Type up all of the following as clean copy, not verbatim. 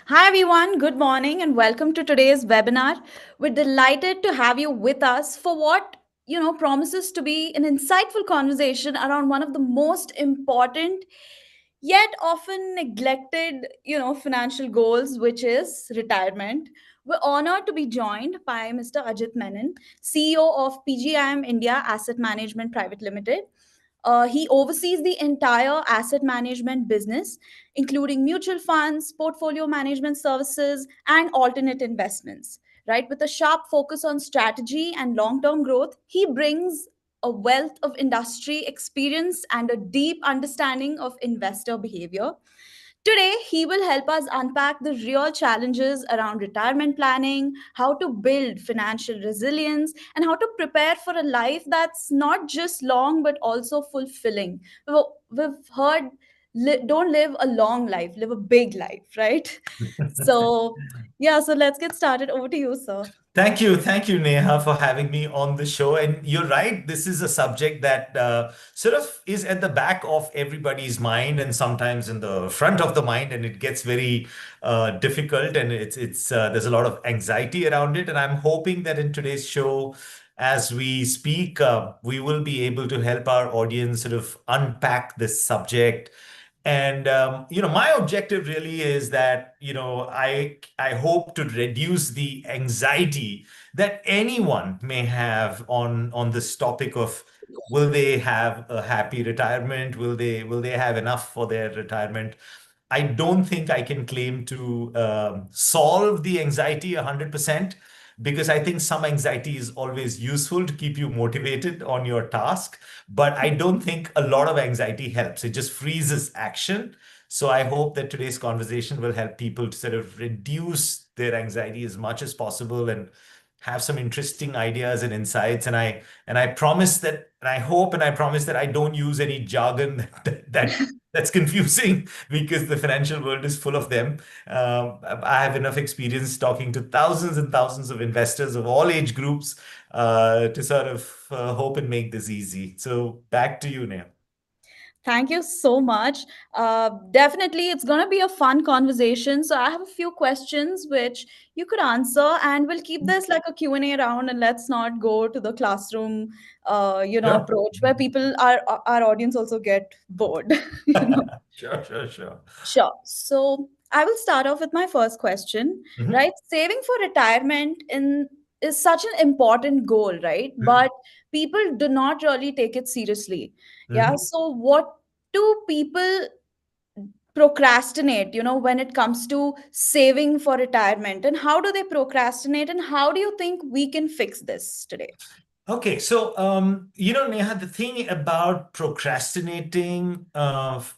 Hi, everyone. Good morning and welcome to today's webinar. We're delighted to have you with us for what promises to be an insightful conversation around one of the most important yet often neglected financial goals, which is retirement. We're honored to be joined by Mr. Ajit Menon, CEO of PGIM India Asset Management Private Limited. He oversees the entire asset management business, including mutual funds, portfolio management services, and alternate investments. Right, with a sharp focus on strategy and long-term growth, he brings a wealth of industry experience and a deep understanding of investor behavior. Today, he will help us unpack the real challenges around retirement planning, how to build financial resilience, and how to prepare for a life that's not just long but also fulfilling. We've heard don't live a long life, live a big life, right? So, yeah, so let's get started. Over to you, sir. Thank you, Neha, for having me on the show. And you're right, this is a subject that sort of is at the back of everybody's mind and sometimes in the front of the mind, and it gets very difficult, and it's there's a lot of anxiety around it. And I'm hoping that in today's show, as we speak, we will be able to help our audience sort of unpack this subject. And my objective really is that I hope to reduce the anxiety that anyone may have on this topic of will they have a happy retirement? Will they have enough for their retirement? I don't think I can claim to solve the anxiety 100% because I think some anxiety is always useful to keep you motivated on your task. But I don't think a lot of anxiety helps. It just freezes action. So I hope that today's conversation will help people to sort of reduce their anxiety as much as possible and have some interesting ideas and insights. And I promise that, and I hope and I promise that I don't use any jargon that's confusing because the financial world is full of them. I have enough experience talking to thousands and thousands of investors of all age groups to sort of hope and make this easy. So back to you, Neha. Thank you so much. Definitely, it's going to be a fun conversation. So I have a few questions which you could answer, and we'll keep this like a Q&A round, and let's not go to the classroom, Sure. approach where people, our audience also get bored. you know. Sure, sure, sure. Sure. So I will start off with my first question, Mhm. right? Saving for retirement is such an important goal, right? But people do not really take it seriously. Yeah. Mhm. So what do people procrastinate, when it comes to saving for retirement? And how do they procrastinate? And how do you think we can fix this today? Okay, so Neha, the thing about procrastinating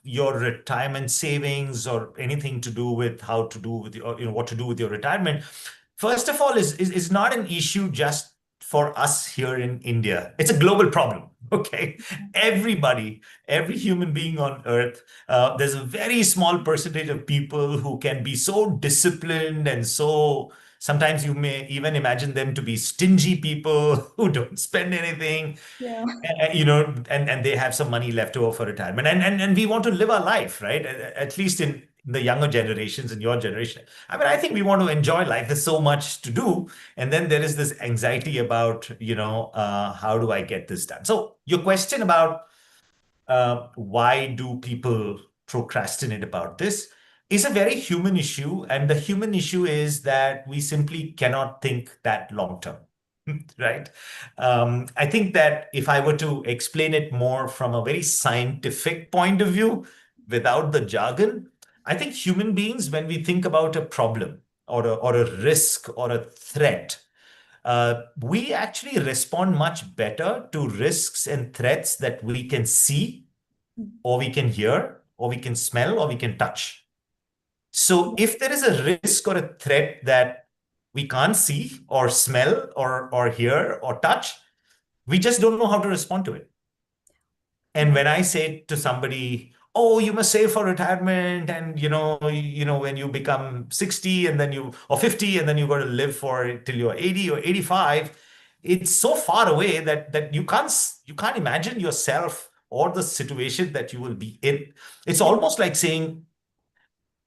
your retirement savings or anything to do with how to do with your, what to do with your retirement, first of all, is not an issue just for us here in India. It's a global problem. Okay, everybody, every human being on earth, there's a very small percentage of people who can be so disciplined and so sometimes you may even imagine them to be stingy people who don't spend anything, Yeah. and they have some money left over for retirement. And we want to live our life, right? At least in the younger generations and your generation. I mean, I think we want to enjoy life. There's so much to do. And then there is this anxiety about, how do I get this done? So your question about why do people procrastinate about this is a very human issue. And the human issue is that we simply cannot think that long term. Right. I think that if I were to explain it more from a very scientific point of view, without the jargon, I think human beings, when we think about a problem or a risk or a threat, we actually respond much better to risks and threats that we can see or we can hear, or we can smell, or we can touch. So if there is a risk or a threat that we can't see or smell or hear or touch, we just don't know how to respond to it. And when I say to somebody, "Oh, you must save for retirement," and when you become 60 and then you or 50 and then you got to live for till you're 80 or 85, it's so far away that you can't imagine yourself or the situation that you will be in. It's Yeah. almost like saying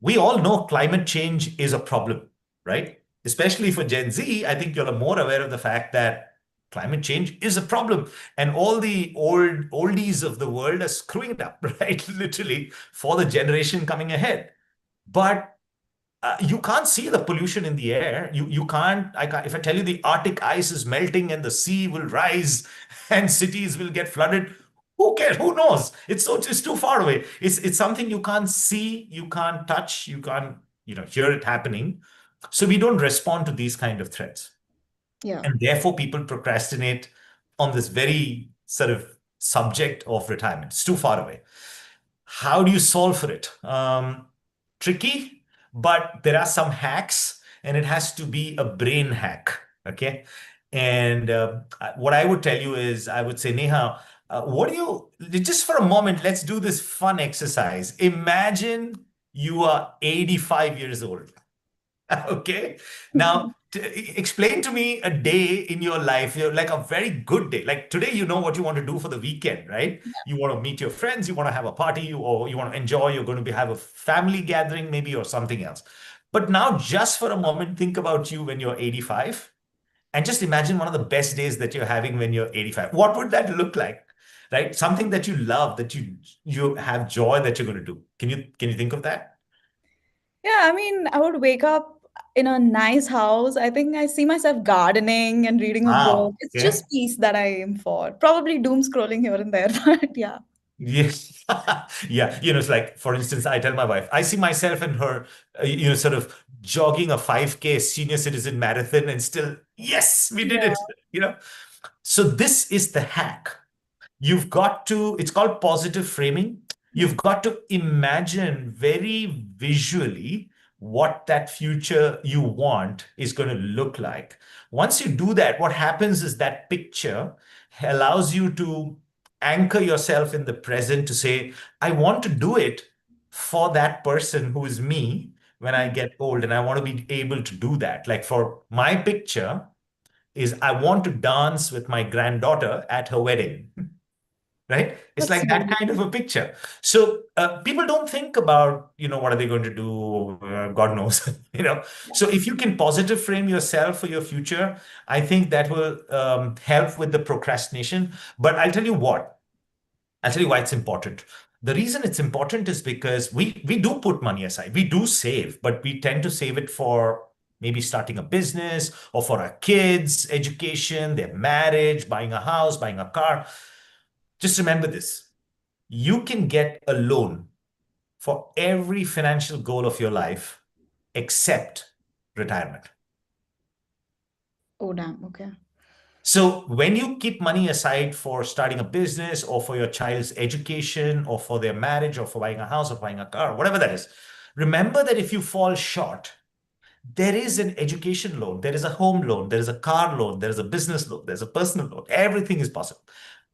We all know climate change is a problem, right? Especially for Gen Z, I think you're more aware of the fact that climate change is a problem. And all the oldies of the world are screwing it up, right? Literally for the generation coming ahead. But you can't see the pollution in the air. You can't. I can't. If I tell you the Arctic ice is melting and the sea will rise and cities will get flooded, who cares? Who knows? It's too far away. It's something you can't see, you can't touch, you can't hear it happening. So we don't respond to these kind of threats, Yeah. and therefore people procrastinate on this very sort of subject of retirement. It's too far away. How do you solve for it? Tricky, but there are some hacks, and it has to be a brain hack. Okay. And what I would tell you is, I would say, Neha, what do just for a moment, let's do this fun exercise. Imagine you are 85 years old. Okay. Now, explain to me a day in your life, like a very good day. Like today, you know what you want to do for the weekend, right? You want to meet your friends, you want to have a party, or you want to enjoy, you're going to have a family gathering, maybe, or something else. But now, just for a moment, think about you when you're 85 and just imagine one of the best days that you're having when you're 85. What would that look like? Right? Something that you love, that you have joy that you're going to do. Can you think of that? Yeah, I mean, I would wake up in a nice house. I think I see myself gardening and reading a book. Wow. It's Yeah. just peace that I aim for. Probably doom scrolling here and there, but yeah. Yes. Yeah. It's like, for instance, I tell my wife, I see myself and her, sort of jogging a 5K senior citizen marathon and still, yes, we did Yeah. it. You know, so this is the hack. It's called positive framing. You've got to imagine very visually what that future you want is going to look like. Once you do that, what happens is that picture allows you to anchor yourself in the present to say, I want to do it for that person who is me when I get old, and I want to be able to do that. Like for my picture is I want to dance with my granddaughter at her wedding, right? It's That's like that sweet. kind of a picture. So people don't think about, what are they going to do? God knows, So if you can positive frame yourself for your future, I think that will help with the procrastination. But I'll tell you why it's important. The reason it's important is because we do put money aside. We do save, but we tend to save it for maybe starting a business or for our kids' education, their marriage, buying a house, buying a car. Just remember this. You can get a loan for every financial goal of your life except retirement. Oh, damn. Okay. So when you keep money aside for starting a business or for your child's education or for their marriage or for buying a house or buying a car, whatever that is, remember that if you fall short, there is an education loan, there is a home loan, there is a car loan, there is a business loan, there's a personal loan. Everything is possible.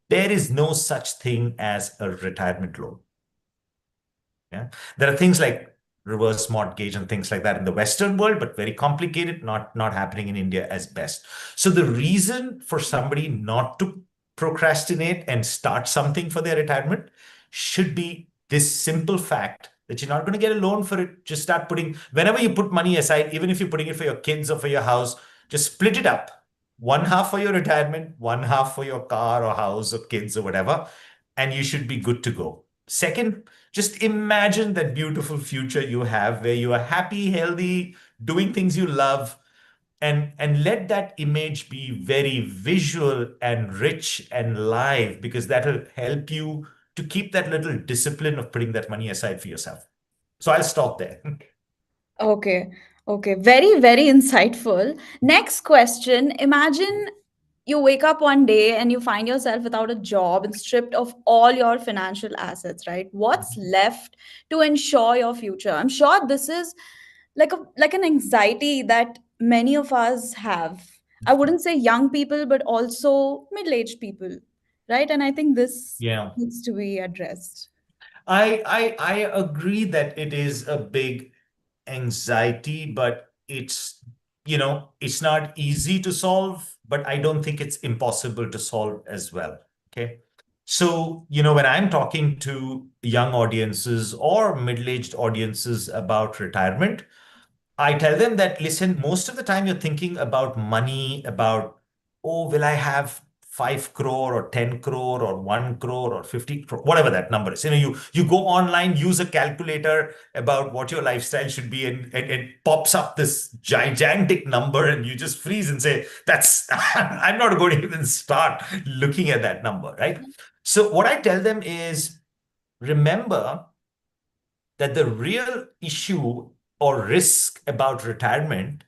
There is no such thing as a retirement loan. Yeah. There are things like reverse mortgage and things like that in the Western world, but very complicated, not happening in India as best. So the reason for somebody not to procrastinate and start something for their retirement should be this simple fact that you're not going to get a loan for it. Just start putting, whenever you put money aside, even if you're putting it for your kids or for your house, just split it up. One half for your retirement, one half for your car or house or kids or whatever, and you should be good to go. Second, just imagine that beautiful future you have where you are happy, healthy, doing things you love, and let that image be very visual and rich and live, because that will help you to keep that little discipline of putting that money aside for yourself. So I'll stop there. Okay. Okay. Very, very insightful. Next question. Imagine you wake up one day and you find yourself without a job and stripped of all your financial assets, right? What's left to ensure your future? I'm sure this is like an anxiety that many of us have. I wouldn't say young people, but also middle-aged people, right? And I think this Yeah. needs to be addressed. I agree that it is a big anxiety, but it's not easy to solve, but I don't think it's impossible to solve as well. Okay. So, when I'm talking to young audiences or middle-aged audiences about retirement, I tell them that, listen, most of the time you're thinking about money, about, oh, will I have 5 crore or 10 crore or 1 crore or 50 crore, whatever that number is. You go online, use a calculator about what your lifestyle should be, and it pops up this gigantic number, and you just freeze and say, I'm not going to even start looking at that number, right? So what I tell them is, remember that the real issue or risk about retirement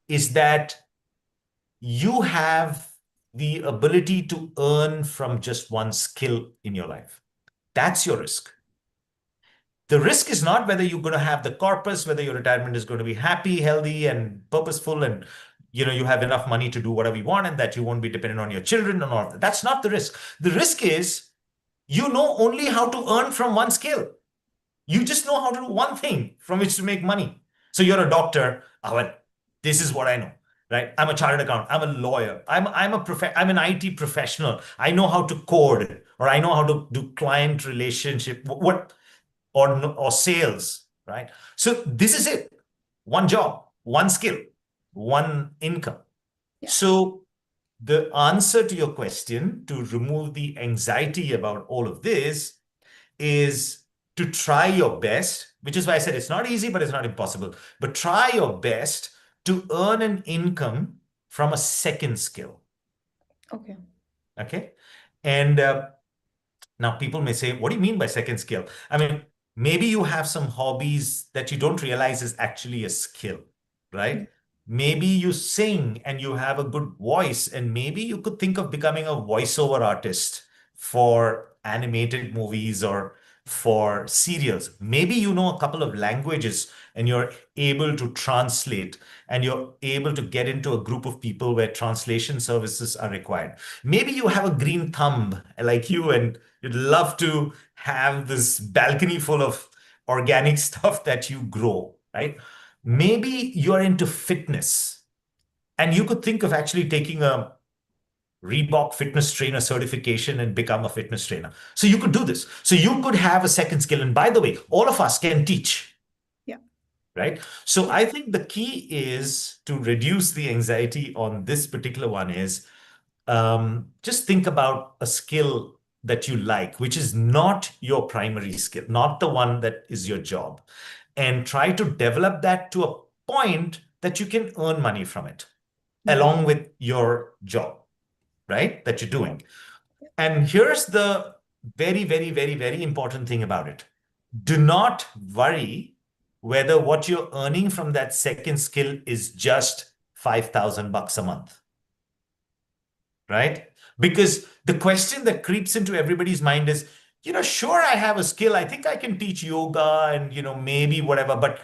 is that you have the ability to earn from just one skill in your life. That's your risk. The risk is not whether you're going to have the corpus, whether your retirement is going to be happy, healthy, and purposeful, and you have enough money to do whatever you want, and that you won't be dependent on your children and all of that. That's not the risk. The risk is you know only how to earn from one skill. You just know how to do one thing from which to make money. So you're a doctor. Oh, well, this is what I know, right? I'm a chartered accountant. I'm a lawyer. I'm an IT professional. I know how to code, or I know how to do client relationship, what or sales, right? So this is it. One job, one skill, one income. Yeah. So the answer to your question, to remove the anxiety about all of this, is to try your best, which is why I said it's not easy, but it's not impossible. But try your best to earn an income from a second skill. Okay. Okay. And now people may say, what do you mean by second skill? I mean, maybe you have some hobbies that you don't realize is actually a skill, Yeah. right? Maybe you sing and you have a good voice, and maybe you could think of becoming a voiceover artist for animated movies or for serials. Maybe you know a couple of languages and you're able to translate, and you're able to get into a group of people where translation services are required. Maybe you have a green thumb like you, and you'd love to have this balcony full of organic stuff that you grow, right? Maybe you're into fitness, and you could think of actually taking a Reebok fitness trainer certification and become a fitness trainer. So you could do this. So you could have a second skill. And by the way, all of us can teach, Yeah. right? So Yeah. I think the key is to reduce the anxiety on this particular one is, just think about a skill that you like, which is not your primary skill, not the one that is your job, and try to develop that to a point that you can earn money from it Yeah. along with your job, right? That you're Yeah. doing. And here's the very, very, very, very important thing about it. Do not worry whether what you're earning from that second skill is just 5,000 bucks a month, right? Because the question that creeps into everybody's mind is, sure, I have a skill. I think I can teach yoga and, maybe whatever, but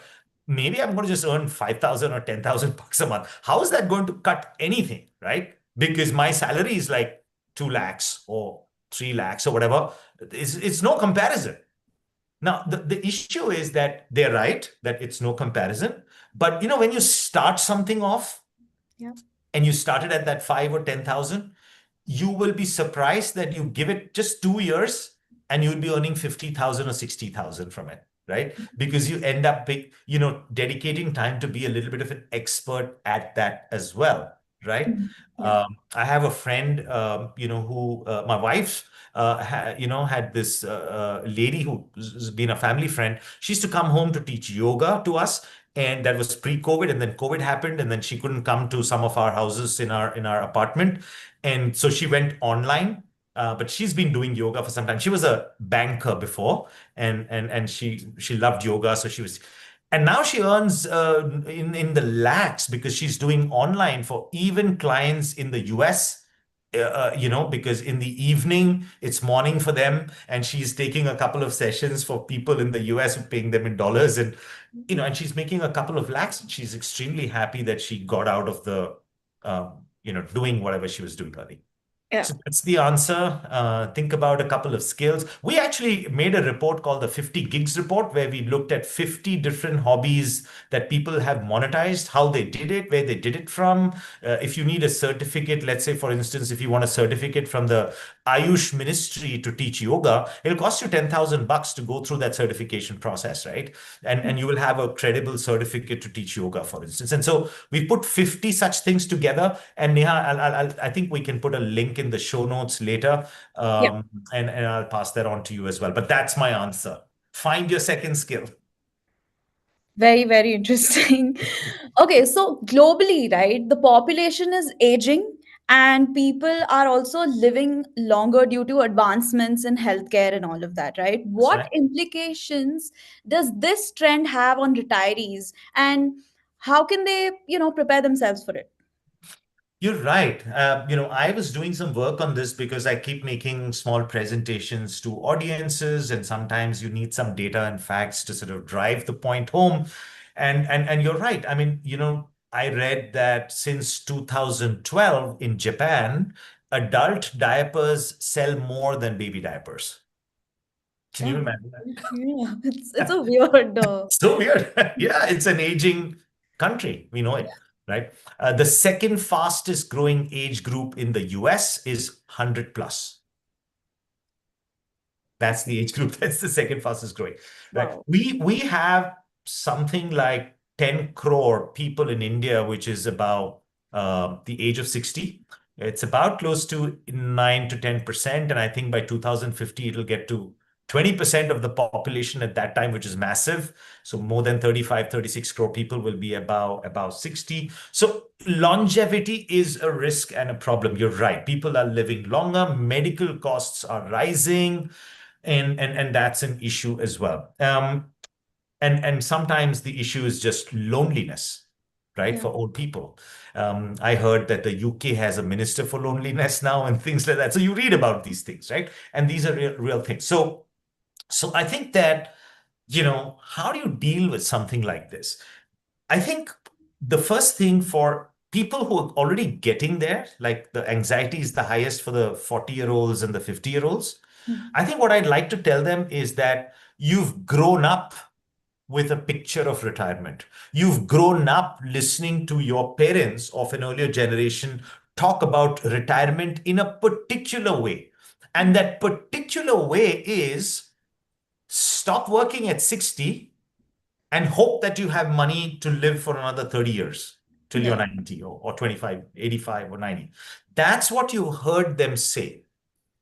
maybe I'm going to just earn 5,000 or 10,000 bucks a month. How is that going to cut anything, right? Because my salary is like 2 lakhs or 3 lakhs or whatever. It's no comparison. Now, the issue is that they're right, that it's no comparison. But, when you start something off Yeah. and you started at that 5 or 10,000, you will be surprised that you give it just 2 years and you'll be earning 50,000 or 60,000 from it, right? Because you end up, dedicating time to be a little bit of an expert at that as well, right? Mhm. Yeah. I have a friend, who my wife, had this lady who's been a family friend. She used to come home to teach yoga to us, and that was pre-COVID, and then COVID happened, and then she couldn't come to some of our houses in our apartment, and so she went online. But she's been doing yoga for some time. She was a banker before, and she loved yoga, so she was. And now she earns in the lakhs because she's doing online for even clients in the US. Because in the evening it's morning for them, and she's taking a couple of sessions for people in the US who paying them in dollars, and she's making a couple of lakhs. And she's extremely happy that she got out of the doing whatever she was doing early. Yeah. So that's the answer. Think about a couple of skills. We actually made a report called the 50 Gigs Report, where we looked at 50 different hobbies that people have monetized, how they did it, where they did it from. If you need a certificate, let's say, for instance, if you want a certificate from the Ayush Ministry to teach yoga, it'll cost you 10,000 bucks to go through that certification process, right? And you will have a credible certificate to teach yoga, for instance. And so we put 50 such things together. And Neha, I think we can put a link in the show notes later, Yeah. and I'll pass that on to you as well. But that's my answer. Find your second skill. Very, very interesting. Okay, so globally, right, the population is aging and people are also living longer due to advancements in healthcare and all of that, right? That's What right. implications does this trend have on retirees and how can they, prepare themselves for it? You're right. I was doing some work on this because I keep making small presentations to audiences, and sometimes you need some data and facts to sort of drive the point home. And you're right. I mean, I read that since 2012 in Japan, adult diapers sell more than baby diapers. Can Yeah. you imagine Yeah, it's that? a weird So weird. Yeah, it's an aging country. We know it, right? The second fastest growing age group in the US is 100 plus. That's the age group. That's the second fastest growing, right? wow. We have something like 10 crore people in India, which is about the age of 60. It's about close to 9 to 10%. And I think by 2050, it'll get to 20% of the population at that time, which is massive. So more than 35, 36 crore people will be about 60. So longevity is a risk and a problem. You're right. People are living longer. Medical costs are rising, and that's an issue as well. And sometimes the issue is just loneliness, right, Yeah. for old people. I heard that the UK has a minister for loneliness now and things like that. So you read about these things, right? And these are real things. So I think that, how do you deal with something like this? I think the first thing for people who are already getting there, like the anxiety is the highest for the 40-year-olds and the 50-year-olds. Mhm. I think what I'd like to tell them is that you've grown up with a picture of retirement. You've grown up listening to your parents of an earlier generation talk about retirement in a particular way. And that particular way is stop working at 60 and hope that you have money to live for another 30 years till you're Yeah. 90 or 25, 85 or 90. That's what you heard them say.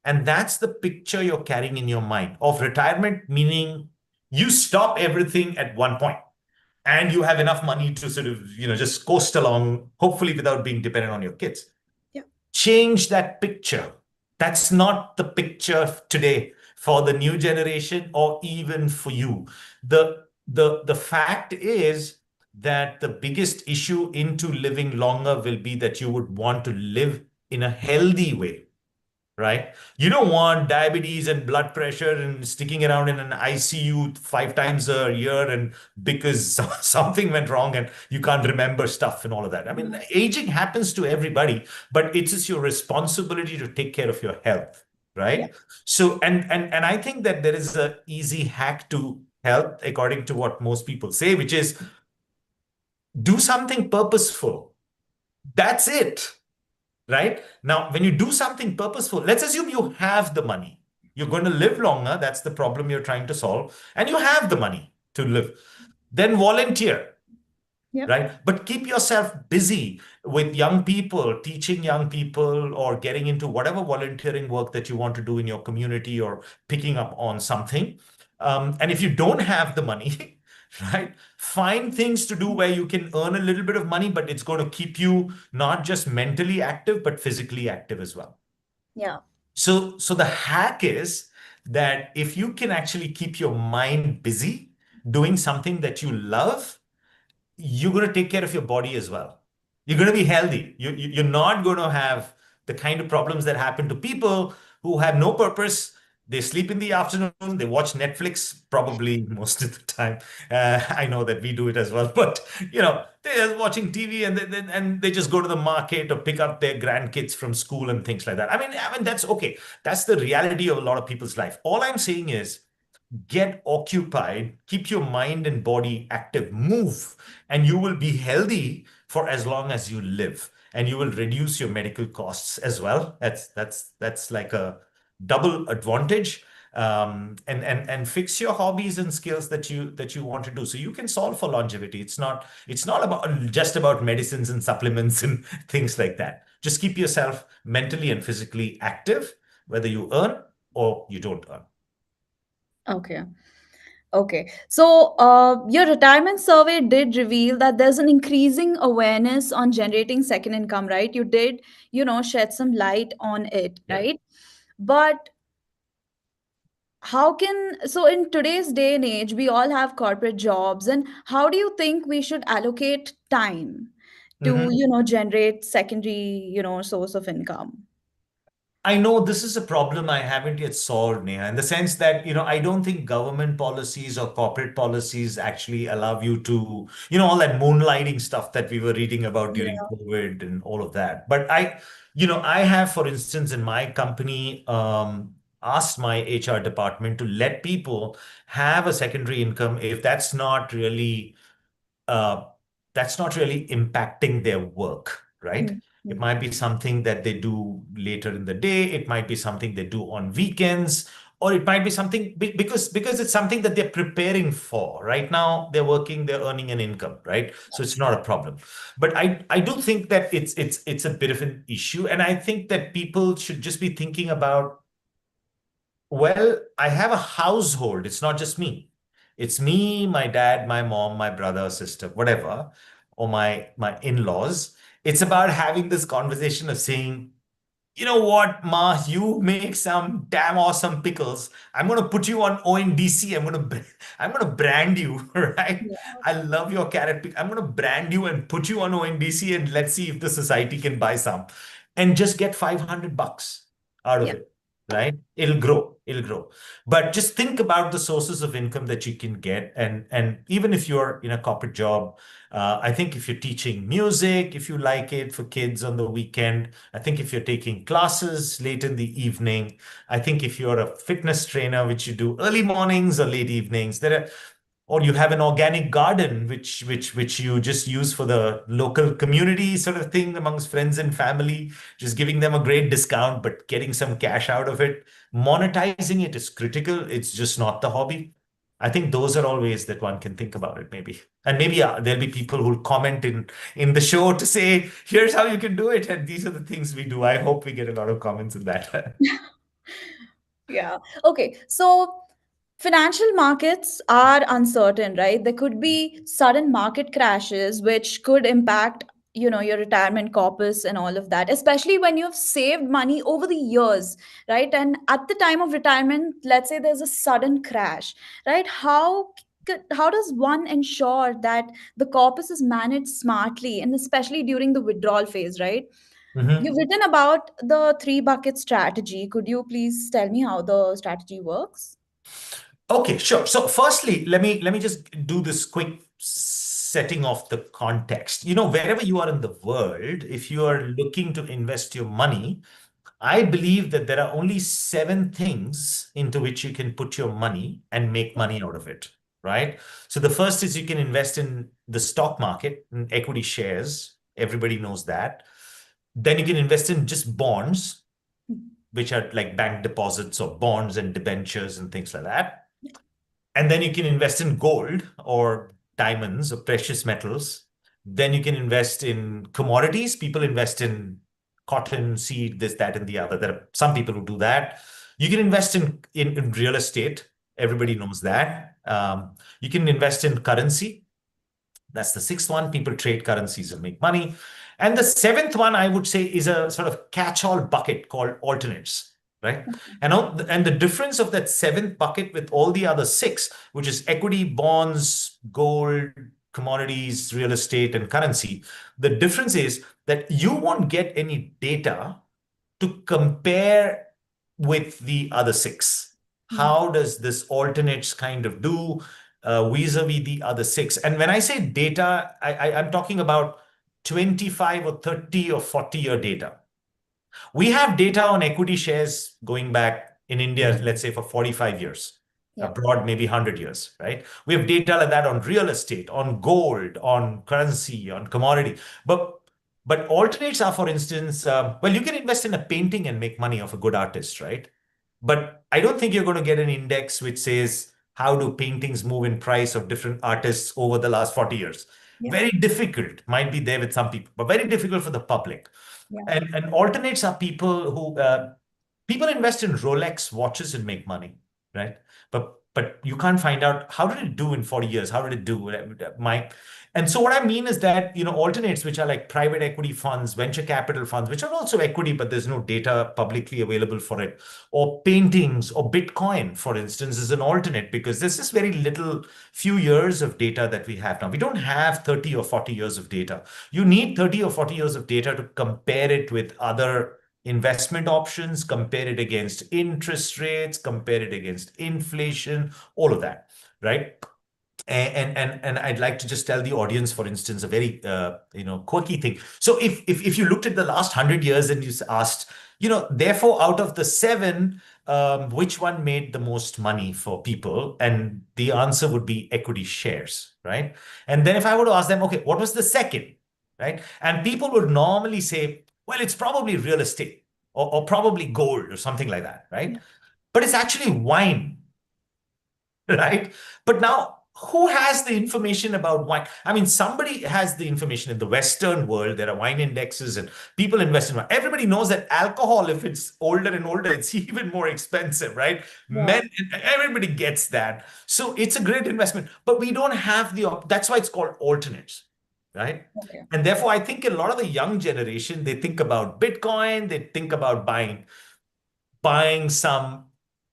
And that's the picture you're carrying in your mind of retirement, meaning you stop everything at one point and you have enough money to sort of, just coast along, hopefully without being dependent on your kids. Yeah. Change that picture. That's not the picture today for the new generation or even for you. The fact is that the biggest issue into living longer will be that you would want to live in a healthy way, right? You don't want diabetes and blood pressure and sticking around in an ICU 5 times a year and because something went wrong and you can't remember stuff and all of that. I mean, Yeah. aging happens to everybody, but it's just your responsibility to take care of your health, Yeah. right? So, and I think that there is a easy hack to health, according to what most people say, which is do something purposeful. That's it. Right? Now, when you do something purposeful, let's assume you have the money. You're going to live longer. That's the problem you're trying to solve. And you have the money to live. Then volunteer, Yeah. right? But keep yourself busy with young people, teaching young people, or getting into whatever volunteering work that you want to do in your community or picking up on something. And if you don't have the money, right, find things to do where you can earn a little bit of money, but it's going to keep you not just mentally active, but physically active as well. Yeah. So the hack is that if you can actually keep your mind busy doing something that you love, you're going to take care of your body as well. You're going to be healthy. You're not going to have the kind of problems that happen to people who have no purpose They sleep in the afternoon. They watch Netflix probably most of the time. I know that we do it as well, but they're watching TV and they just go to the market or pick up their grandkids from school and things like that. I mean that's okay. That's the reality of a lot of people's life. All I'm saying is get occupied, keep your mind and body active, move, and you will be healthy for as long as you live. And you will reduce your medical costs as well. That's like a double advantage. And fix your hobbies and skills that you want to do, so you can solve for longevity. It's not about just about medicines and supplements and things like that. Just keep yourself mentally and physically active, whether you earn or you don't earn. Okay. Okay. So, your retirement survey did reveal that there's an increasing awareness on generating second income, right? You did, shed some light on it, Yeah. right? But so in today's day and age, we all have corporate jobs, and how do you think we should allocate time to, Mhm. generate secondary, source of income? I know this is a problem I haven't yet solved, Neha, in the sense that, I don't think government policies or corporate policies actually allow you to, all that moonlighting stuff that we were reading about during Yeah. COVID and all of that. But I have, for instance, in my company, asked my HR department to let people have a secondary income if uh, that's not really impacting their work, right? It Mm-hmm. might be something that they do later in the day. It might be something they do on weekends, or it might be something because it's something that they're preparing for. Right now, they're working, they're earning an income, right? So it's not a problem. But I do think that it's a bit of an issue, and I think that people should just be thinking about, well, I have a household. It's not just me. It's me, my dad, my mom, my brother, sister, whatever, or my in-laws. It's about having this conversation of saying, you know what, Ma, you make some damn awesome pickles. I'm gonna put you on ONDC. I'm gonna brand you, right? Yeah. I love your carrot pick. I'm gonna brand you and put you on ONDC, and let's see if the society can buy some. And just get $500 out of Yeah. it, right? It'll grow. It'll grow. But just think about the sources of income that you can get. And even if you're in a corporate job, I think if you're teaching music, if you like it for kids on the weekend, I think if you're taking classes late in the evening, I think if you're a fitness trainer, which you do early mornings or late evenings, or you have an organic garden which you just use for the local community sort of thing amongst friends and family, just giving them a great discount but getting some cash out of it. Monetizing it is critical. It's just not the hobby. I think those are all ways that one can think about it, maybe. And maybe there'll be people who'll comment in the show to say, here's how you can do it, and these are the things we do. I hope we get a lot of comments in that. Yeah. Okay. So financial markets are uncertain, right? There could be sudden market crashes which could impact, your retirement corpus and all of that, especially when you've saved money over the years, right? And at the time of retirement, let's say there's a sudden crash, right? How does one ensure that the corpus is managed smartly, and especially during the withdrawal phase, right? You've Mhm. written about the three bucket strategy. Could you please tell me how the strategy works? Okay, sure. So firstly, let me just do this quick setting of the context. Wherever you are in the world, if you are looking to invest your money, I believe that there are only seven things into which you can put your money and make money out of it, right? So the first is you can invest in the stock market, in equity shares. Everybody knows that. Then you can invest in just bonds, which are like bank deposits or bonds and debentures and things like that. And then you can invest in gold or diamonds or precious metals. Then you can invest in commodities. People invest in cotton, seed, this, that, and the other. There are some people who do that. You can invest in real estate. Everybody knows that. You can invest in currency. That's the sixth one. People trade currencies and make money. And the seventh one, I would say, is a sort of catch-all bucket called alternates, right? And the difference of that seventh bucket with all the other six, which is equity, bonds, gold, commodities, real estate, and currency, the difference is that you won't get any data to compare with the other six. Mm. How does this alternates kind of do vis-a-vis the other six? And when I say data, I'm talking about 25 or 30 or 40-year data. We have data on equity shares going back in India, let's say for 45 years, Yeah. abroad, maybe 100 years, right? We have data like that on real estate, on gold, on currency, on commodity. But alternates are, for instance, well, you can invest in a painting and make money of a good artist, right? But I don't think you're going to get an index which says how do paintings move in price of different artists over the last 40 years. Yeah. Very difficult, might be there with some people, but very difficult for the public. Yeah. And alternates are people who people invest in Rolex watches and make money, right? But you can't find out how did it do in 40 years? How did it do, Mike? And so what I mean is that, alternates, which are like private equity funds, venture capital funds, which are also equity, but there's no data publicly available for it, or paintings or Bitcoin, for instance, is an alternate because there's just very little few years of data that we have now. We don't have 30 or 40 years of data. You need 30 or 40 years of data to compare it with other investment options, compare it against interest rates, compare it against inflation, all of that, right? And I'd like to just tell the audience, for instance, a very quirky thing. So if you looked at the last 100 years and you asked, therefore, out of the seven, which one made the most money for people? And the answer would be equity shares, right? And then if I were to ask them, okay, what was the second, right? And people would normally say, well, it's probably real estate or probably gold or something like that, right? Yeah. But it's actually wine, right? But now, who has the information about wine? I mean, somebody has the information in the Western world. There are wine indexes and people invest in wine. Everybody knows that alcohol, if it's older and older, it's even more expensive, right? Yeah. Everybody gets that. So it's a great investment, but we don't have that's why it's called alternates, right? Okay. And therefore, I think a lot of the young generation, they think about Bitcoin, they think about buying some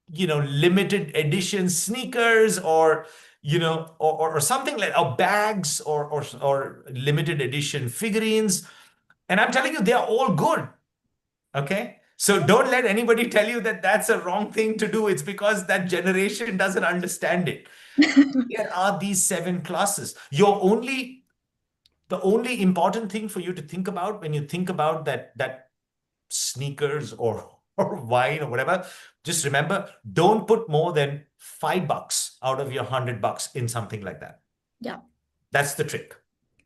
limited edition sneakers or or something like or bags or limited edition figurines, and I'm telling you they are all good. Okay, so don't let anybody tell you that that's a wrong thing to do. It's because that generation doesn't understand it. There are these seven classes. The only important thing for you to think about when you think about that sneakers or wine or whatever, just remember, don't put more than $5 out of your $100 in something like that. Yeah. That's the trick,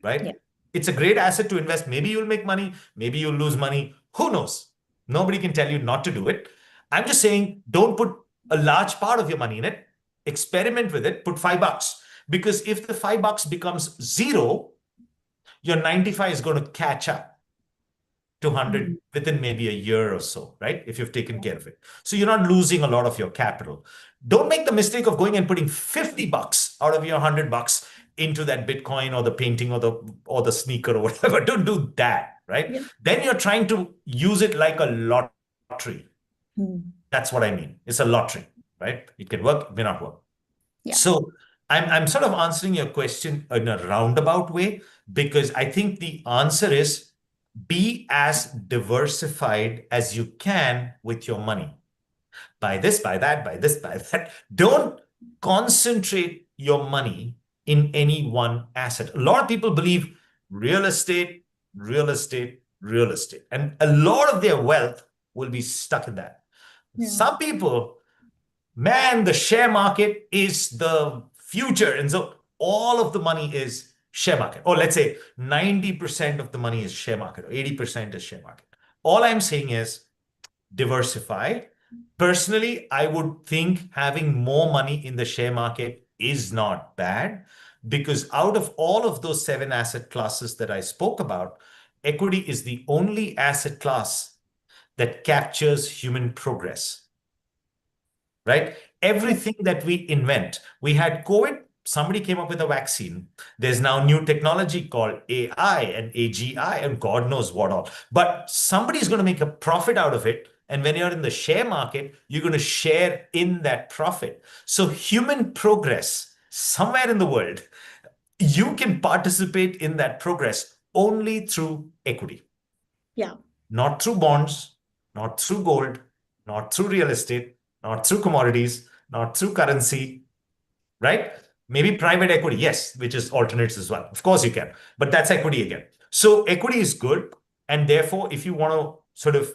Yeah. right? It's a great asset to invest. Maybe you'll make money, maybe you'll lose money. Who knows? Nobody can tell you not to do it. I'm just saying, don't put a large part of your money in it. Experiment with it. Put $5 because if the $5 becomes zero, your 95 is going to catch up to 100 Mm. within maybe a year or so, right? If you've taken care of it. So you're not losing a lot of your capital. Don't make the mistake of going and putting $50 out of your $100 into that Bitcoin or the painting or the sneaker or whatever. Don't do that, right? Yeah. Then you're trying to use it like a lottery. Mm. That's what I mean. It's a lottery, right? It can work, it may not work. Yeah. So I'm sort of answering your question in a roundabout way because I think the answer is be as diversified as you can with your money. Buy this, buy that, buy this, buy that. Don't concentrate your money in any one asset. A lot of people believe real estate, real estate, real estate, and a lot of their wealth will be stuck in that. Yeah. Some people, man, the share market is the future. And so all of the money is share market. Or let's say 90% of the money is share market or 80% is share market. All I'm saying is diversify. Personally, I would think having more money in the share market is not bad because out of all of those seven asset classes that I spoke about, equity is the only asset class that captures human progress, right? Yeah. Everything that we invent, we had COVID, somebody came up with a vaccine. There's now new technology called AI and AGI and God knows what all. But somebody's going to make a profit out of it. And when you're in the share market, you're going to share in that profit. So human progress somewhere in the world, you can participate in that progress only through equity, Yeah. not through bonds, not through gold, not through real estate, not through commodities, not through currency, right? Maybe private equity, yes, which is alternates as well. Of course you can, but that's equity again. So equity is good. And therefore, if you want to sort of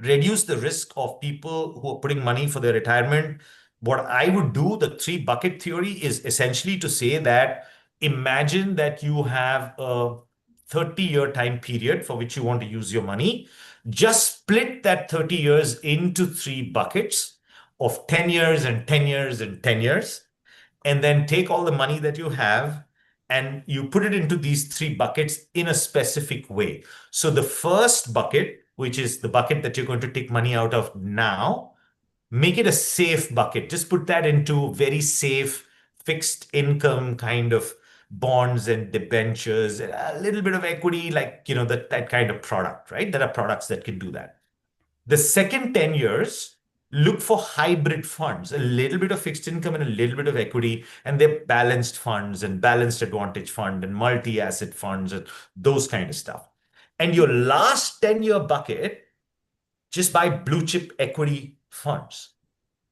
reduce the risk of people who are putting money for their retirement, what I would do, the three bucket theory, is essentially to say that imagine that you have a 30-year time period for which you want to use your money. Just split that 30 years into three buckets of 10 years and 10 years and 10 years, and then take all the money that you have and you put it into these three buckets in a specific way. So the first bucket, which is the bucket that you're going to take money out of now, make it a safe bucket. Just put that into very safe fixed income kind of bonds and debentures, a little bit of equity, like, that kind of product, right? There are products that can do that. The second 10 years, look for hybrid funds, a little bit of fixed income and a little bit of equity, and they're balanced funds and balanced advantage fund and multi-asset funds and those kind of stuff. And your last 10-year bucket, just buy blue chip equity funds,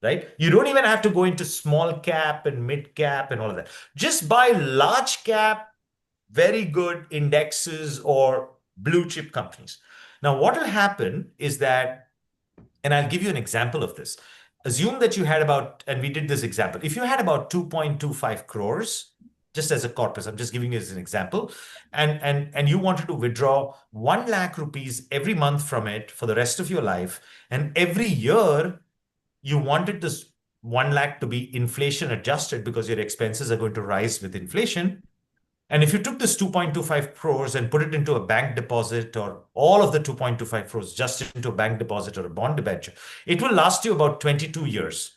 right? You don't even have to go into small cap and mid cap and all of that. Just buy large cap, very good indexes or blue chip companies. Now, what will happen is that, and I'll give you an example of this. Assume that you had about, and we did this example, if you had about 2.25 crores, just as a corpus, I'm just giving you as an example, and you wanted to withdraw 1 lakh rupees every month from it for the rest of your life, and every year you wanted this 1 lakh to be inflation adjusted because your expenses are going to rise with inflation. And if you took this 2.25 crores and put it into a bank deposit, or all of the 2.25 crores just into a bank deposit or a bond debenture, it will last you about 22 years.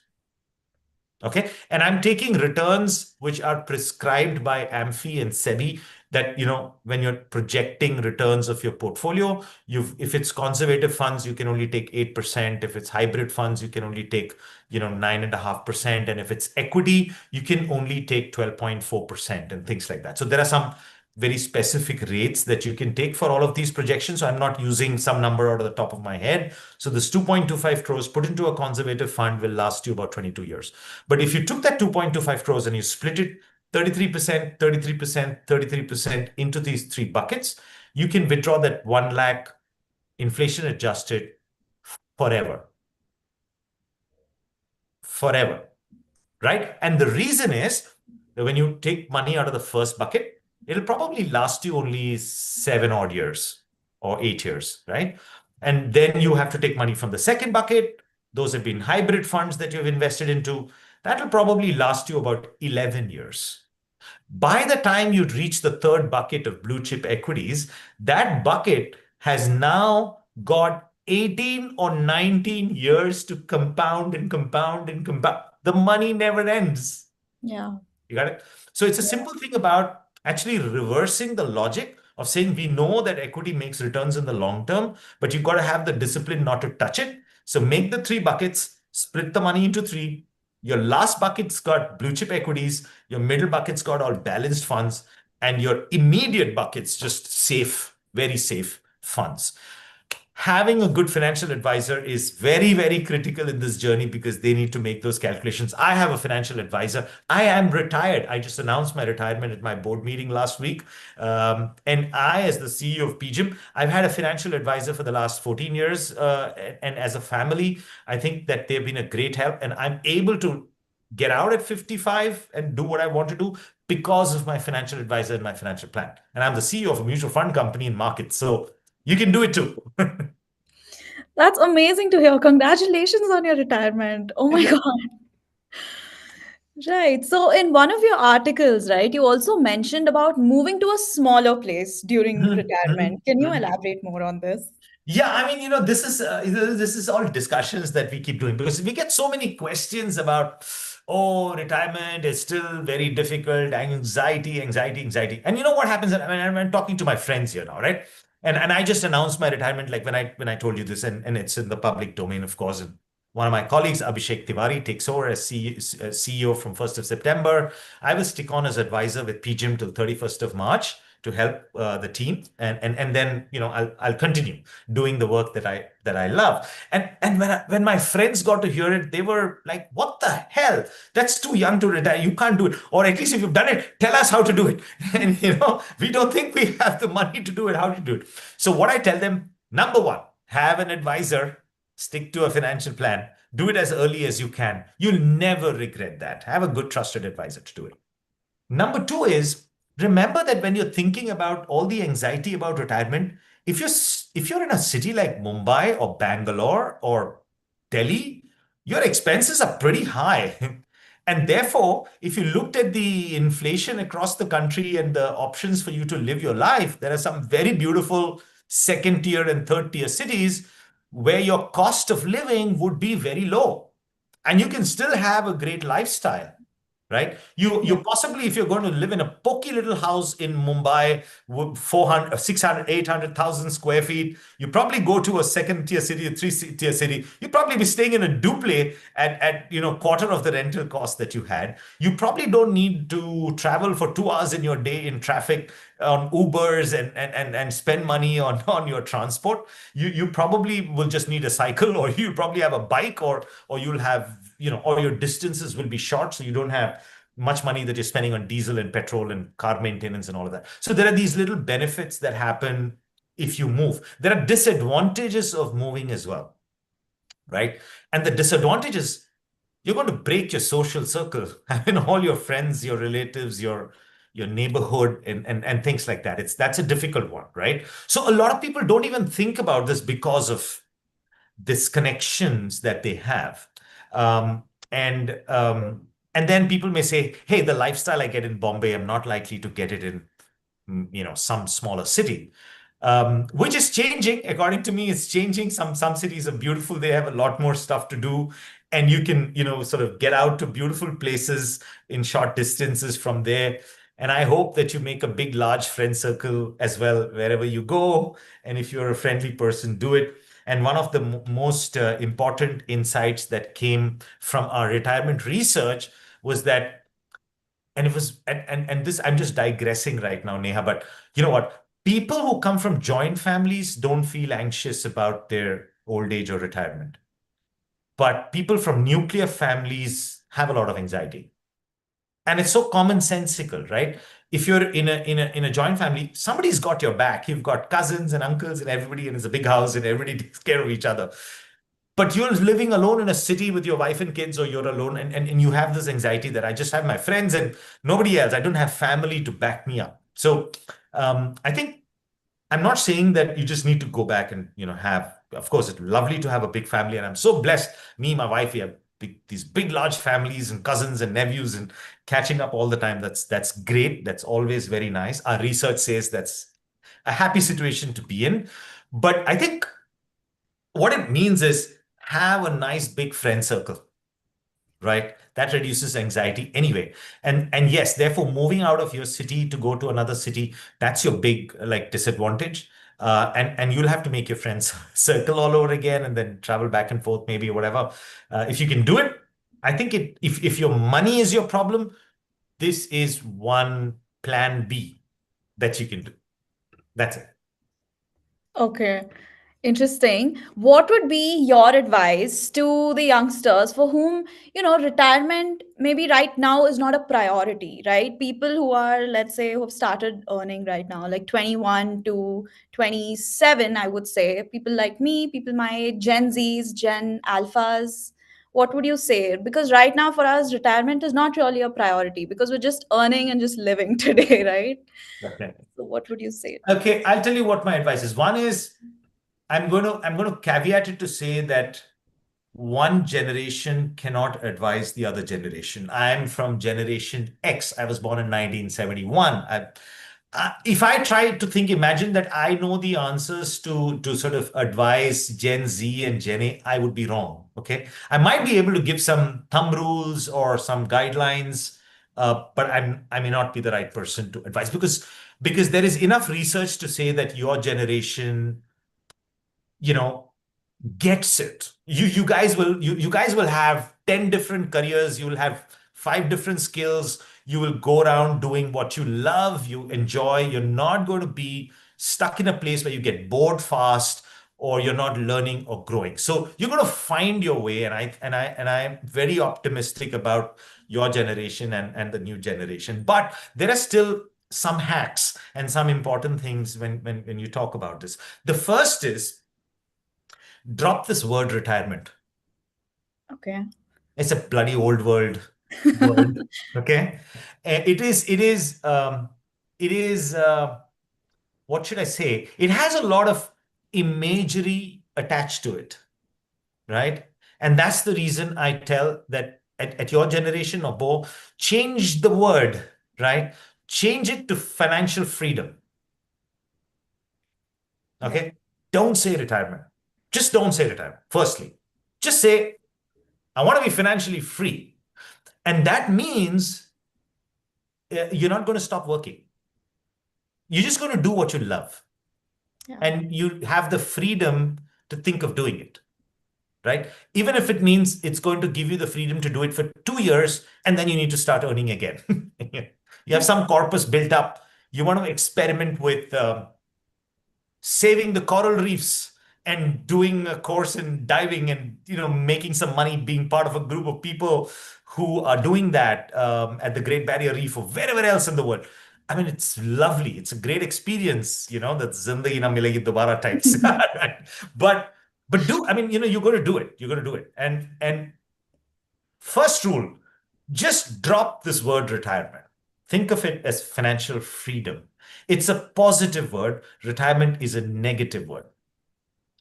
Okay. And I'm taking returns which are prescribed by AMFI and SEBI, that, when you're projecting returns of your portfolio, if it's conservative funds, you can only take 8%. If it's hybrid funds, you can only take, 9.5%. And if it's equity, you can only take 12.4% and things like that. So there are some very specific rates that you can take for all of these projections. So I'm not using some number out of the top of my head. So this 2.25 crores put into a conservative fund will last you about 22 years. But if you took that 2.25 crores and you split it 33%, 33%, 33% into these three buckets, you can withdraw that 1 lakh inflation adjusted forever. Forever, right? And the reason is that when you take money out of the first bucket, it'll probably last you only 7 odd years or 8 years, right? And then you have to take money from the second bucket. Those have been hybrid funds that you've invested into. That'll probably last you about 11 years. By the time you reach the third bucket of blue chip equities, that bucket has now got 18 or 19 years to compound and compound and compound. The money never ends. Yeah. You got it? So it's a simple thing about actually reversing the logic of saying we know that equity makes returns in the long term, but you've got to have the discipline not to touch it. So make the three buckets, split the money into three. Your last bucket's got blue chip equities, your middle bucket's got all balanced funds, and your immediate bucket's just safe, very safe funds. Having a good financial advisor is very, very critical in this journey because they need to make those calculations. I have a financial advisor. I am retired. I just announced my retirement at my board meeting last week. And I, as the CEO of PGIM, I've had a financial advisor for the last 14 years. And as a family, I think that they've been a great help. And I'm able to get out at 55 and do what I want to do because of my financial advisor and my financial plan. And I'm the CEO of a mutual fund company in markets. So you can do it too. That's amazing to hear. Congratulations on your retirement. Oh my Thank you. God. Right. So, in one of your articles, right, you also mentioned about moving to a smaller place during Mhm, mhm, retirement. Can you mhm. elaborate more on this? Yeah, I mean, this is all discussions that we keep doing because we get so many questions about, oh, retirement is still very difficult, anxiety, anxiety, anxiety. And you know what happens? I mean, I'm talking to my friends here now, right? And I just announced my retirement, like when I told you this, and it's in the public domain, of course. And one of my colleagues, Abhishek Tiwari, takes over as CEO from 1st of September. I will stick on as advisor with PGIM till 31st of March to help the team, and then I'll continue doing the work that I love. And when my friends got to hear it, they were like, "What the hell? That's too young to retire. You can't do it. Or at least if you've done it, tell us how to do it." And we don't think we have the money to do it. How to do it? So what I tell them, number one, have an advisor, stick to a financial plan, do it as early as you can. You'll never regret that. Have a good trusted advisor to do it. Number two is, remember that when you're thinking about all the anxiety about retirement, if you're in a city like Mumbai or Bangalore or Delhi, your expenses are pretty high. And therefore, if you looked at the inflation across the country and the options for you to live your life, there are some very beautiful second tier and third tier cities where your cost of living would be very low and you can still have a great lifestyle, right? You Yeah. possibly, if you're going to live in a pokey little house in Mumbai with 400, 600, 800,000 square feet, you probably go to a second tier city, a tier city. You probably be staying in a duplex at quarter of the rental cost that you had. You probably don't need to travel for 2 hours in your day in traffic on Ubers and spend money on your transport. You probably will just need a cycle, or you probably have a bike, or you'll have, or your distances will be short, so you don't have much money that you're spending on diesel and petrol and car maintenance and all of that. So there are these little benefits that happen if you move. There are disadvantages of moving as well, right? And the disadvantages, you're going to break your social circle. I mean, all your friends, your relatives, your neighborhood, and things like that. That's a difficult one, right? So a lot of people don't even think about this because of disconnections that they have. Um, and and then people may say, "Hey, the lifestyle I get in Bombay, I'm not likely to get it in some smaller city." Which is changing. According to me, it's changing. Some cities are beautiful. They have a lot more stuff to do, and you can sort of get out to beautiful places in short distances from there. And I hope that you make a big, large friend circle as well wherever you go. And if you're a friendly person, do it. And one of the most important insights that came from our retirement research was that, and it was, and this, I'm just digressing right now, Neha, but you know what? People who come from joint families don't feel anxious about their old age or retirement. But people from nuclear families have a lot of anxiety. And it's so commonsensical, right? If you're in a joint family, somebody's got your back. You've got cousins and uncles and everybody, and it's a big house and everybody takes care of each other. But you're living alone in a city with your wife and kids, or you're alone, and you have this anxiety that I just have my friends and nobody else. I don't have family to back me up. So I think I'm not saying that you just need to go back and have. Of course, it's lovely to have a big family, and I'm so blessed. Me, my wife, we have these big, large families and cousins and nephews, and catching up all the time. That's great. That's always very nice. Our research says that's a happy situation to be in. But I think what it means is have a nice big friend circle, right? That reduces anxiety anyway. And yes, therefore, moving out of your city to go to another city, that's your big like disadvantage. And you'll have to make your friends circle all over again and then travel back and forth, maybe, or whatever. If you can do it, I think if your money is your problem, this is one plan B that you can do. That's it. Okay. Interesting. What would be your advice to the youngsters for whom, retirement maybe right now is not a priority, right? People who are, let's say, who have started earning right now, like 21 to 27, I would say. People like me, people my age, Gen Zs, Gen Alphas. What would you say? Because right now for us, retirement is not really a priority because we're just earning and just living today, right? Okay. So what would you say? Okay, I'll tell you what my advice is. One is I'm going to caveat it to say that one generation cannot advise the other generation. I'm from generation X. I was born in 1971. If I try to think, imagine that I know the answers to sort of advise Gen Z and Gen A, I would be wrong. Okay, I might be able to give some thumb rules or some guidelines, but I may not be the right person to advise because there is enough research to say that your generation, you know, gets it. You guys will have 10 different careers, you will have 5 different skills, You will go around doing what you love, you enjoy. You're not going to be stuck in a place where you get bored fast or you're not learning or growing. So you're going to find your way. And I'm very optimistic about your generation and the new generation. But there are still some hacks and some important things when you talk about this. The first is drop this word retirement. Okay. It's a bloody old world word. Okay. It is what should I say? It has a lot of imagery attached to it, right? And that's the reason I tell that at your generation or Bo, change the word, right? Change it to financial freedom. Yeah. Okay. Don't say retirement. Just don't say retirement. Firstly, just say, I want to be financially free. And that means you're not going to stop working. You're just going to do what you love. Yeah. And you have the freedom to think of doing it, right? Even if it means it's going to give you the freedom to do it for 2 years and then you need to start earning again. You have Yeah. some corpus built up. You want to experiment with saving the coral reefs and doing a course in diving and making some money being part of a group of people who are doing that at the Great Barrier Reef or wherever else in the world. I mean, it's lovely. It's a great experience, that zindagi na milegi dobara types. Right? But I mean, you're going to do it. You're going to do it. And first rule, just drop this word retirement. Think of it as financial freedom. It's a positive word. Retirement is a negative word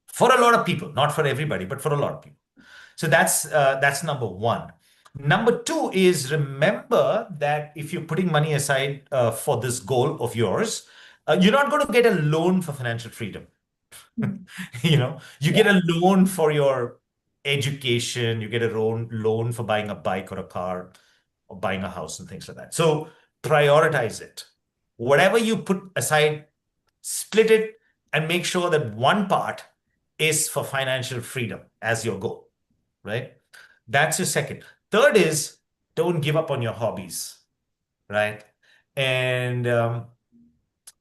for a lot of people, not for everybody, but for a lot of people. So that's number one. Number two is remember that if you're putting money aside for this goal of yours, you're not going to get a loan for financial freedom. Mm. You Yeah. get a loan for your education, you get a loan for buying a bike or a car or buying a house and things like that. So prioritize it. Whatever you put aside, split it and make sure that one part is for financial freedom as your goal, right? That's your second. Third is don't give up on your hobbies, right? And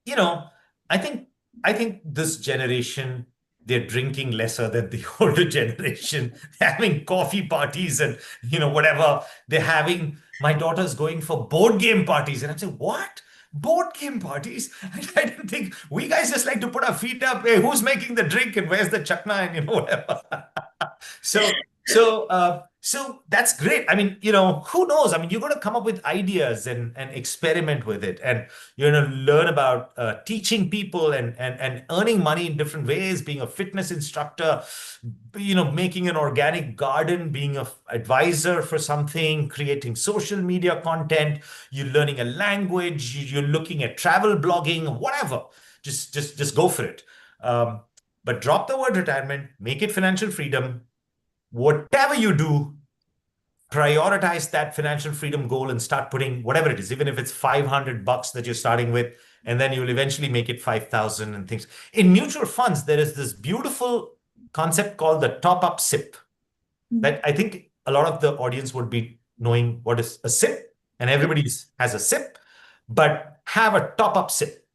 you know, I think this generation they're drinking lesser than the older generation. They're having coffee parties and whatever. They're having my daughter's going for board game parties, and I'm saying, what? Board game parties? I didn't think we guys just like to put our feet up. Hey, who's making the drink and where's the chakna and whatever. So that's great. I mean, who knows? I mean, you're going to come up with ideas and experiment with it, and you're going to learn about teaching people and earning money in different ways, being a fitness instructor, making an organic garden, being an advisor for something, creating social media content. You're learning a language. You're looking at travel blogging, whatever. Just go for it. But drop the word retirement, make it financial freedom. Whatever you do, prioritize that financial freedom goal and start putting whatever it is, even if it's $500 that you're starting with, and then you'll eventually make it 5,000 and things. In mutual funds, there is this beautiful concept called the top-up SIP Mm. that I think a lot of the audience would be knowing what is a SIP, and Yeah. everybody has a SIP, but have a top-up SIP.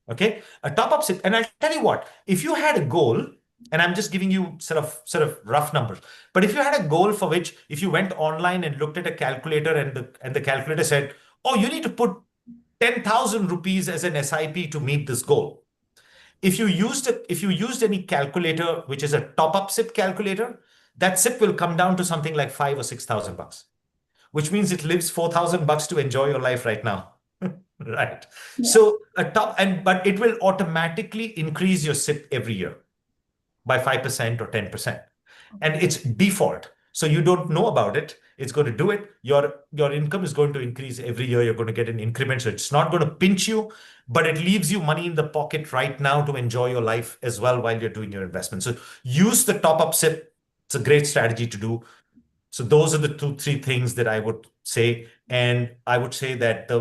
Okay, a top-up SIP. And I'll tell you what, if you had a goal, and I'm just giving you sort of rough numbers, but if you had a goal for which, if you went online and looked at a calculator and the calculator said, oh, you need to put 10,000 rupees as an SIP to meet this goal. If you used any calculator, which is a top-up SIP calculator, that SIP will come down to something like 5 or 6,000 bucks, which means it lives 4,000 bucks to enjoy your life right now. Right. Yeah. So but it will automatically increase your SIP every year by 5% or 10%. And Okay. it's default. So you don't know about it. It's going to do it. Your income is going to increase every year. You're going to get an increment. So it's not going to pinch you, but it leaves you money in the pocket right now to enjoy your life as well while you're doing your investment. So use the top-up SIP. It's a great strategy to do. So those are the two, three things that I would say. And I would say that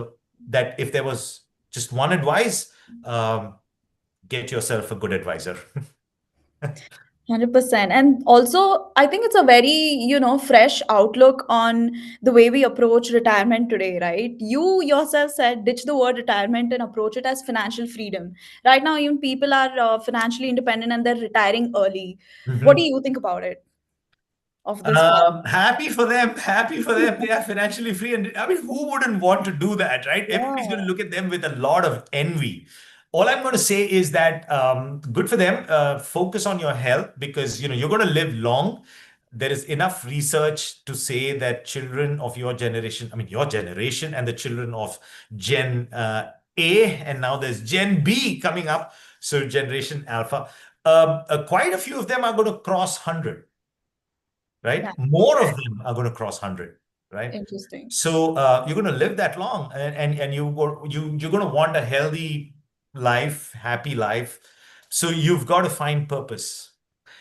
if there was just one advice, get yourself a good advisor. 100%. And also, I think it's a very, fresh outlook on the way we approach retirement today, right? You yourself said ditch the word retirement and approach it as financial freedom. Right now, even people are financially independent and they're retiring early. What do Mhm. you think about it, of this part? Happy for them. Happy for them. They are financially free. And I mean, who wouldn't want to do that, right? Everybody's going to Yeah, look at them with a lot of envy. All I'm going to say is that good for them. Focus on your health because you're going to live long. There is enough research to say that children of your generation, I mean your generation, and the children of Gen A, and now there's Gen B coming up, so Generation Alpha. Quite a few of them are going to cross 100, right? that's so More of great. them are going to cross 100, right? Interesting. So you're going to live that long, and you're going to want a healthy life, happy life. So you've got to find purpose.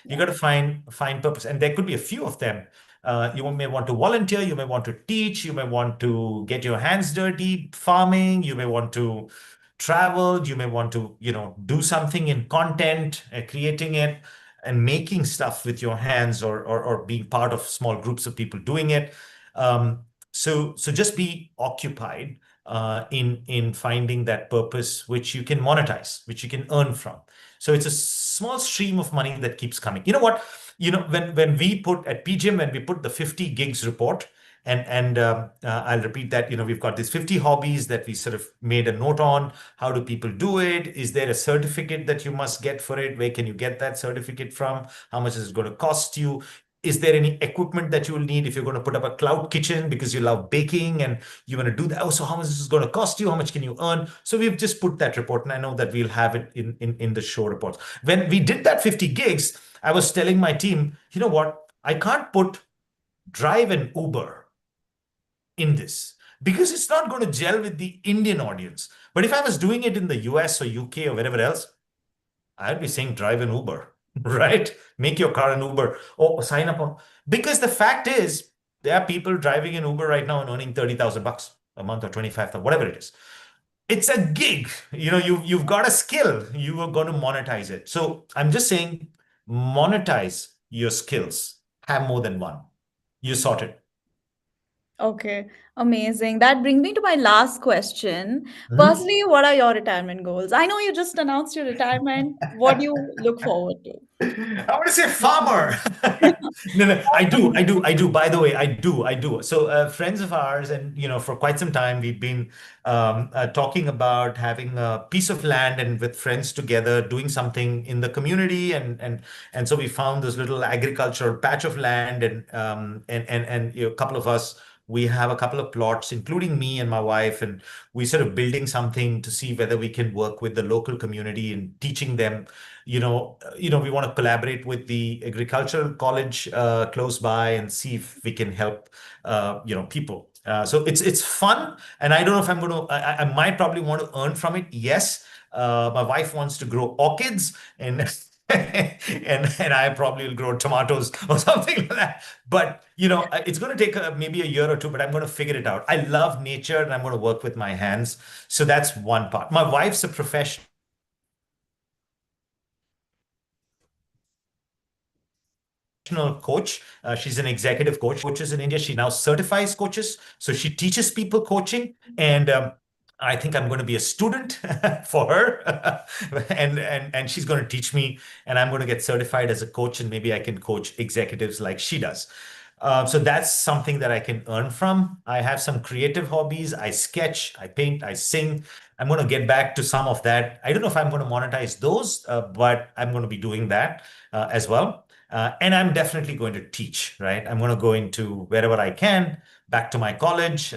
You Yeah. got to find purpose, and there could be a few of them. You may want to volunteer, you may want to teach, you may want to get your hands dirty farming, you may want to travel, you may want to do something in content, creating it and making stuff with your hands, or being part of small groups of people doing it. So just be occupied in finding that purpose which you can monetize, which you can earn from. So it's a small stream of money that keeps coming. You know what? When we put at PGIM, when we put the 50 gigs report, and I'll repeat that. We've got these 50 hobbies that we sort of made a note on. How do people do it? Is there a certificate that you must get for it? Where can you get that certificate from? How much is it going to cost you? Is there any equipment that you will need if you're going to put up a cloud kitchen because you love baking and you want to do that? Oh, so how much is this going to cost you? How much can you earn? So we've just put that report, and I know that we'll have it in the show reports. When we did that 50 gigs, I was telling my team, you know what? I can't put drive and Uber in this because it's not going to gel with the Indian audience. But if I was doing it in the US or UK or wherever else, I'd be saying drive an Uber, right? Make your car an Uber or sign up on, because the fact is there are people driving an Uber right now and earning 30,000 bucks a month or 25,000, whatever it is. It's a gig. You've got a skill. You are going to monetize it. So I'm just saying monetize your skills. Have more than one. You sort it. Okay, amazing. That brings me to my last question. Mhm. Personally, what are your retirement goals? I know you just announced your retirement. What do you look forward to? I want to say farmer. No, no, I do. By the way, I do. So, friends of ours, and for quite some time, we've been talking about having a piece of land and with friends together doing something in the community, and so we found this little agricultural patch of land, and a couple of us. We have a couple of plots, including me and my wife, and we sort of building something to see whether we can work with the local community and teaching them. We want to collaborate with the agricultural college close by and see if we can help, people. So it's fun, and I don't know if I'm going to. I might probably want to earn from it. Yes, my wife wants to grow orchids, and and I probably will grow tomatoes or something like that. But it's going to take maybe a year or two, but I'm going to figure it out. I love nature, and I'm going to work with my hands. So that's one part. My wife's a professional coach. She's an executive coach. Coaches in India. She now certifies coaches. So she teaches people coaching. And I think I'm going to be a student for her. And she's going to teach me. And I'm going to get certified as a coach. And maybe I can coach executives like she does. So that's something that I can earn from. I have some creative hobbies. I sketch, I paint, I sing. I'm going to get back to some of that. I don't know if I'm going to monetize those, but I'm going to be doing that as well. And I'm definitely going to teach, right? I'm going to go into wherever I can, back to my college,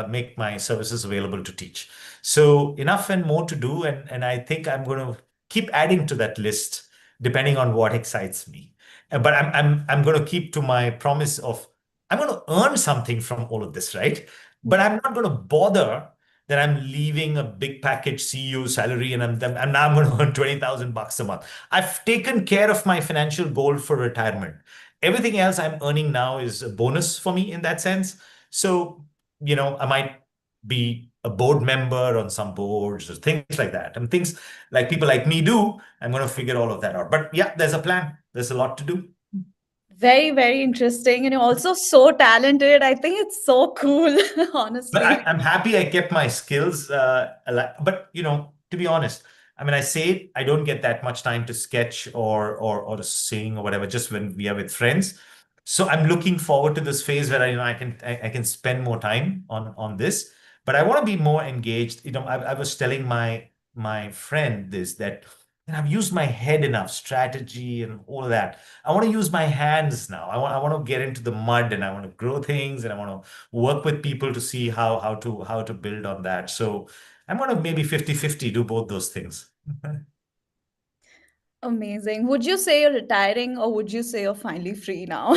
make my services available to teach. So enough and more to do. And I think I'm going to keep adding to that list depending on what excites me. But I'm going to keep to my promise of I'm going to earn something from all of this, right? But Yeah. I'm not going to bother that I'm leaving a big package CEO salary and now I'm going to earn 20,000 bucks a month. I've taken care of my financial goal for retirement. Everything else I'm earning now is a bonus for me in that sense. So, I might be a board member on some boards or things like that. And things like people like me do, I'm going to figure all of that out. But yeah, there's a plan. There's a lot to do. Very, very interesting. And you're also so talented. I think it's so cool, But honestly. I'm happy I kept my skills alive. But to be honest, I mean, I say I don't get that much time to sketch or to sing or whatever, just when we are with friends. So I'm looking forward to this phase where I can spend more time on this. But I want to be more engaged. I was telling my friend this that I've used my head enough, strategy and all of that. I want to use my hands now. I want to get into the mud and I want to grow things and I want to work with people to see how to build on that. So I'm going to maybe 50-50 do both those things. Amazing. Would you say you're retiring or would you say you're finally free now?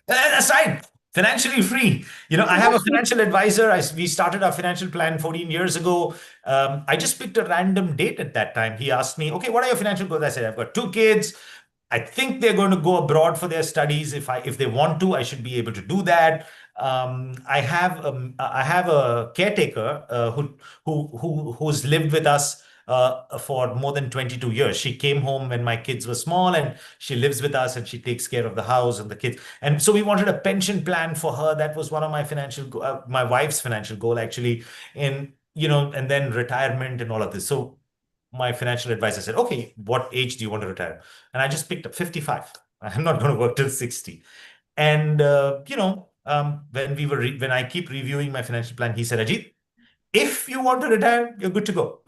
That's right. Financially free. I have a financial advisor. We started our financial plan 14 years ago. I just picked a random date at that time. He asked me, "Okay, what are your financial goals?" I said, "I've got two kids. I think they're going to go abroad for their studies. If they want to, I should be able to do that. I have a caretaker who's lived with us for more than 22 years. She came home when my kids were small, and she lives with us, and she takes care of the house and the kids. And so we wanted a pension plan for her. That was one of my wife's financial goal actually, and then retirement and all of this. So my financial advisor said, "Okay, what age do you want to retire?" And I just picked up 55. I'm not going to work till 60. And when I keep reviewing my financial plan, he said, "Ajit, if you want to retire, you're good to go."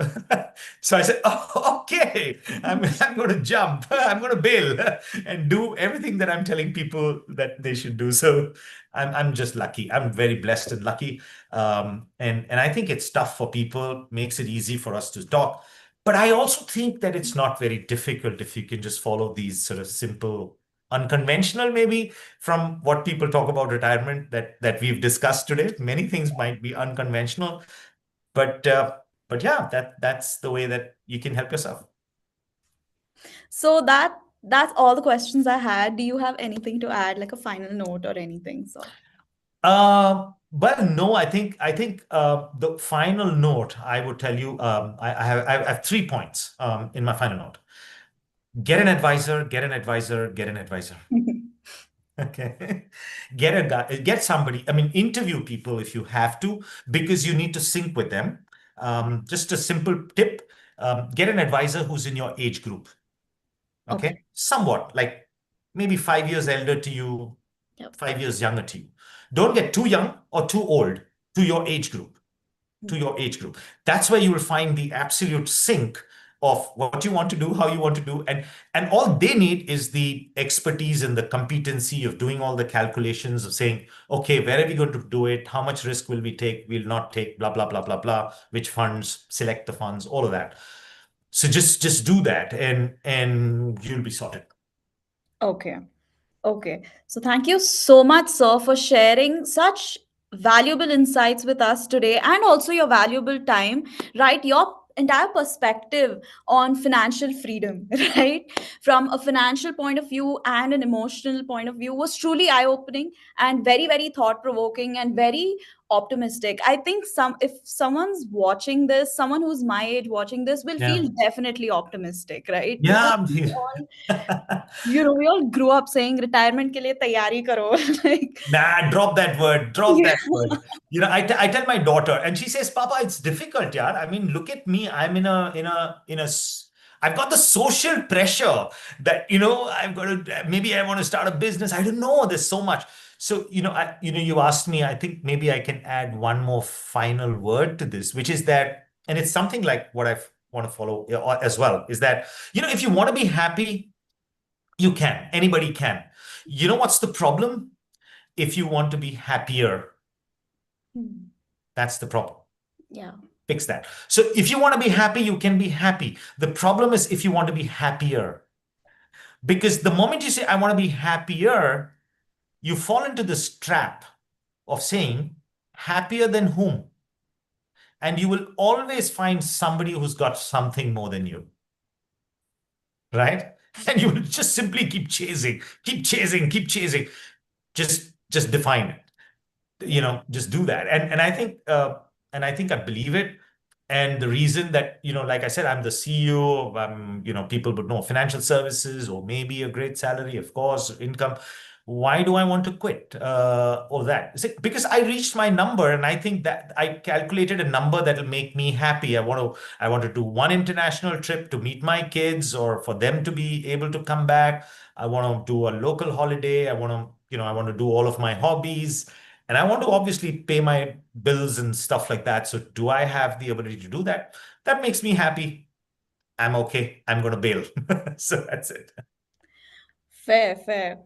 So I said, "Oh, okay, I'm going to jump. I'm going to bail and do everything that I'm telling people that they should do." So I'm just lucky. I'm very blessed and lucky. And I think it's tough for people, makes it easy for us to talk. But I also think that it's not very difficult if you can just follow these sort of simple, unconventional, maybe, from what people talk about retirement that we've discussed today. Many things might be unconventional, but yeah, that's the way that you can help yourself. So that's all the questions I had. Do you have anything to add, like a final note or anything? So But no, I think the final note I would tell you, I have 3 points in my final note. Get an advisor, get an advisor, get an advisor. Okay. Get somebody. I mean, interview people if you have to, because you need to sync with them. Just a simple tip, get an advisor who's in your age group. Okay. okay. Somewhat like maybe 5 years elder to you, Yep. 5 years younger to you. Don't get too young or too old to your age group. To your age group. That's where you will find the absolute sync of what you want to do, how you want to do, and all they need is the expertise and the competency of doing all the calculations of saying, okay, where are we going to do it? How much risk will we take? We'll not take, blah, blah, blah, blah, blah. Which funds, select the funds, all of that. So just do that and you'll be sorted. Okay. Okay. So thank you so much, sir, for sharing such valuable insights with us today and also your valuable time, right? Your entire perspective on financial freedom, right? From a financial point of view and an emotional point of view was truly eye-opening and very, very thought-provoking and very optimistic. I think if someone's watching this, someone who's my age watching this will Yeah. feel definitely optimistic, right? Because Yeah. we all grew up saying retirement ke liye tayari karo. Like, Nah, drop that word. Drop yeah. that word. I tell my daughter, and she says, "Papa, it's difficult, yaar. I mean, look at me. I've got the social pressure that, I've got to, maybe I want to start a business. I don't know. There's so much." So, you asked me, I think maybe I can add one more final word to this, which is that, and it's something like what I want to follow as well, is that, if you want to be happy, you can. Anybody can. You know what's the problem? If you want to be happier, Hmm. that's the problem. Yeah. Fix that. So if you want to be happy, you can be happy. The problem is if you want to be happier, because the moment you say, "I want to be happier," you fall into this trap of saying, happier than whom? And you will always find somebody who's got something more than you, right? And you will just simply keep chasing, keep chasing, keep chasing. Just define it. Yeah. Just do that. And I think and I think I believe it. And the reason that, like I said, I'm the CEO, people would know financial services or maybe a great salary, of course, income. Why do I want to quit? Or that? Is it because I reached my number and I think that I calculated a number that'll make me happy. I want to do one international trip to meet my kids or for them to be able to come back. I want to do a local holiday. I want to do all of my hobbies. And I want to obviously pay my bills and stuff like that. So do I have the ability to do that? That makes me happy. I'm okay. I'm going to bail. So that's it. Fair, fair.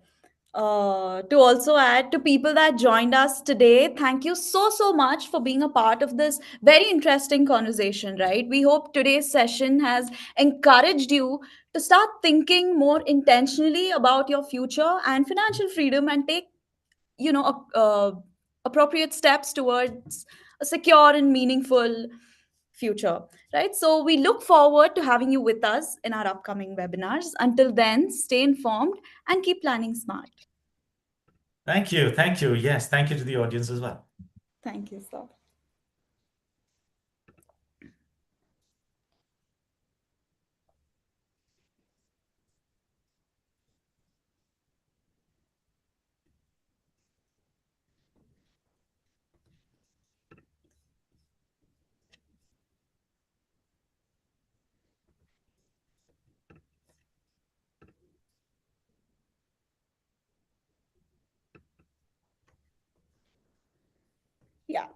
To also add to people that joined us today, thank you so, so much for being a part of this very interesting conversation, right? We hope today's session has encouraged you to start thinking more intentionally about your future and financial freedom and take, appropriate steps towards a secure and meaningful future, right? So we look forward to having you with us in our upcoming webinars. Until then, stay informed and keep planning smart. Thank you. Thank you. Yes. Thank you to the audience as well. Thank you, sir. Yeah.